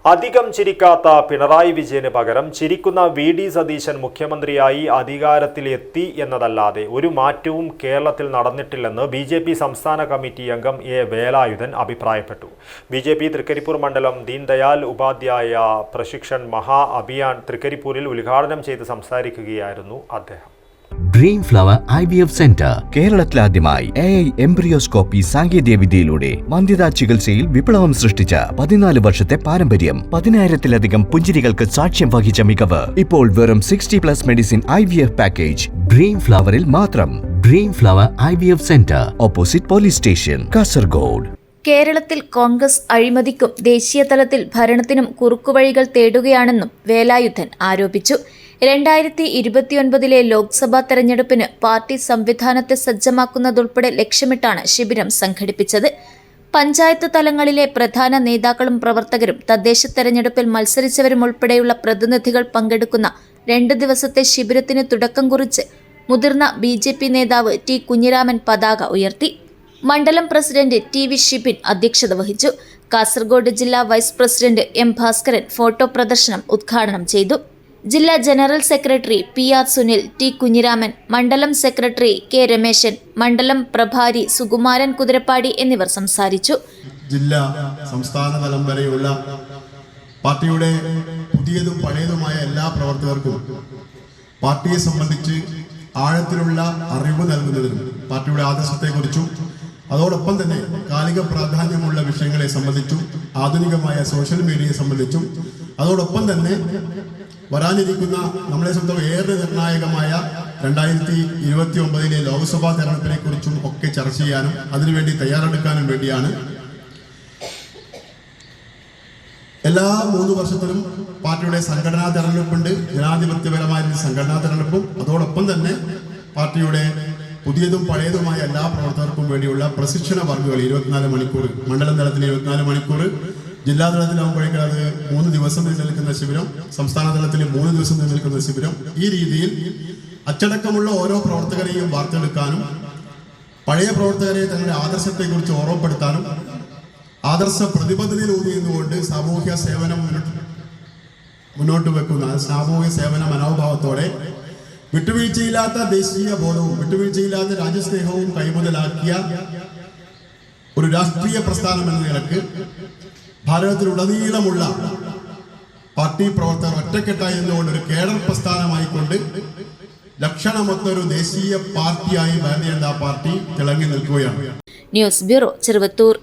അധികം ചിരിക്കാത്ത പിണറായി വിജയന് പകരം ചിരിക്കുന്ന വി.ഡി. സതീശൻ മുഖ്യമന്ത്രിയായി അധികാരത്തിലെത്തി എന്നതല്ലാതെ ഒരു മാറ്റവും കേരളത്തിൽ നടന്നിട്ടില്ലെന്ന് ബി.ജെ.പി. സംസ്ഥാന കമ്മിറ്റി അംഗം എ. വേലായുധൻ അഭിപ്രായപ്പെട്ടു. ബി.ജെ.പി. തൃക്കരിപ്പൂർ മണ്ഡലം ദീൻദയാൽ ഉപാധ്യായ പ്രശിക്ഷൺ മഹാ അഭിയാൻ തൃക്കരിപ്പൂരിൽ ഉദ്ഘാടനം ചെയ്ത് സംസാരിക്കുകയായിരുന്നു അദ്ദേഹം. ഡ്രീം ഫ്ലവർ IVF സെന്റർ കേരളത്തിലാദ്യമായി AI എംബ്രിയോസ്കോപ്പി സാങ്കേതികവിദ്യയിലൂടെ വന്ധ്യതാ ചികിത്സയിൽ വിപ്ലവം സൃഷ്ടിച്ച 14 വർഷത്തെ പാരമ്പര്യം, 10,000-ലധികം പുഞ്ചിരികൾക്ക് സാക്ഷ്യം വഹിച്ച മികവ്. ഇപ്പോൾ വെറും 60+ മെഡിസിൻ IVF പാക്കേജ് ഡ്രീം ഫ്ലവറിൽ മാത്രം. Dream flower IVF centre, opposite police station, Kasaragod. കേരളത്തിൽ കോൺഗ്രസ് അഴിമതിക്കും ദേശീയ തലത്തിൽ ഭരണത്തിനും കുറുക്കുവഴികൾ തേടുകയാണെന്നും വേലായുധൻ ആരോപിച്ചു. 2029 ലോക്സഭാ തെരഞ്ഞെടുപ്പിന് പാർട്ടി സംവിധാനത്തെ സജ്ജമാക്കുന്നതുൾപ്പെടെ ലക്ഷ്യമിട്ടാണ് ശിബിരം സംഘടിപ്പിച്ചത്. പഞ്ചായത്ത് തലങ്ങളിലെ പ്രധാന നേതാക്കളും പ്രവർത്തകരും തദ്ദേശ തെരഞ്ഞെടുപ്പിൽ മത്സരിച്ചവരും ഉൾപ്പെടെയുള്ള പ്രതിനിധികൾ പങ്കെടുക്കുന്ന 2 ദിവസത്തെ ശിബിരത്തിന് തുടക്കം കുറിച്ച് മുതിർന്ന BJP നേതാവ് T. കുഞ്ഞിരാമൻ പതാക ഉയർത്തി. മണ്ഡലം പ്രസിഡന്റ് TV ഷിബിൻ അധ്യക്ഷത വഹിച്ചു. കാസർഗോഡ് ജില്ലാ vice president M. Bhaskaran photo പ്രദർശനം ഉദ്ഘാടനം ചെയ്തു. ജില്ലാ general secretary PR Sunil, T. Kunhiraman, മണ്ഡലം സെക്രട്ടറി K. രമേശൻ, മണ്ഡലം പ്രഭാരി സുകുമാരൻ കുതിരപ്പാടി എന്നിവർ സംസാരിച്ചു. ജില്ലാ സംസ്ഥാന തലം വരെയുള്ള പാർട്ടിയുടെ പുതിയതും പഴയതുമായ എല്ലാ പ്രവർത്തകർക്കും പാർട്ടിയെ സംബന്ധിച്ച് ആഴത്തിലുള്ള അറിവ് നൽകുന്നതിനും പാർട്ടിയുടെ ആദർശത്തെക്കുറിച്ചും അതോടൊപ്പം തന്നെ കാലിക പ്രാധാന്യമുള്ള വിഷയങ്ങളെ സംബന്ധിച്ചും ആധുനികമായ സോഷ്യൽ മീഡിയയെ സംബന്ധിച്ചും അതോടൊപ്പം തന്നെ വരാനിരിക്കുന്ന നമ്മളെ സംബന്ധിച്ചും ഏറെ നിർണായകമായ 2029 ലോക്സഭാ തെരഞ്ഞെടുപ്പിനെ കുറിച്ചും ഒക്കെ ചർച്ച ചെയ്യാനും അതിനുവേണ്ടി തയ്യാറെടുക്കാനും വേണ്ടിയാണ് എല്ലാ 3 വർഷത്തിലും പാർട്ടിയുടെ സംഘടനാ തെരഞ്ഞെടുപ്പുണ്ട്. ജനാധിപത്യപരമായ സംഘടനാ തെരഞ്ഞെടുപ്പും അതോടൊപ്പം തന്നെ പാർട്ടിയുടെ പുതിയതും പഴയതുമായ എല്ലാ പ്രവർത്തകർക്കും വേണ്ടിയുള്ള പ്രശിക്ഷണ വർക്കുകൾ 24 മണിക്കൂർ, മണ്ഡലം തലത്തിൽ 24 മണിക്കൂർ, ജില്ലാ തലത്തിലാകുമ്പോഴേക്കും അത് 3 ദിവസം നിലനിൽക്കുന്ന ശിബിരം, സംസ്ഥാന തലത്തിൽ 3 ദിവസം നിലനിൽക്കുന്ന ശിബിരം. ഈ രീതിയിൽ അച്ചടക്കമുള്ള ഓരോ പ്രവർത്തകരെയും വാർത്തെടുക്കാനും പഴയ പ്രവർത്തകരെ തങ്ങളുടെ ആദർശത്തെക്കുറിച്ച് ഓർമ്മപ്പെടുത്താനും ആദർശ പ്രതിബദ്ധതയിലൂന്നി നിന്നുകൊണ്ട് സാമൂഹ്യ സേവനം മുന്നോട്ട് വെക്കുന്ന സാമൂഹ്യ സേവന മനോഭാവത്തോടെ വിട്ടുവീഴ്ചയില്ലാത്ത ദേശീയ ബോധവും വിട്ടുവീഴ്ചയില്ലാത്ത രാജ്യസ്നേഹവും കൈമുതലാക്കിയ ഒരു രാഷ്ട്രീയ പ്രസ്ഥാനം എന്ന നിലക്ക് ഭാരതത്തിലുടനീളമുള്ള പാർട്ടി പ്രവർത്തകർ ഒറ്റക്കെട്ടായി നിന്നുകൊണ്ട് ഒരു കേഡർ പ്രസ്ഥാനമായിക്കൊണ്ട് ലക്ഷണമൊത്തൊരു ദേശീയ പാർട്ടിയായി ഭാരതീയ ജനതാ പാർട്ടി തിളങ്ങി നിൽക്കുകയാണ്. News bureau, Cheruvathur.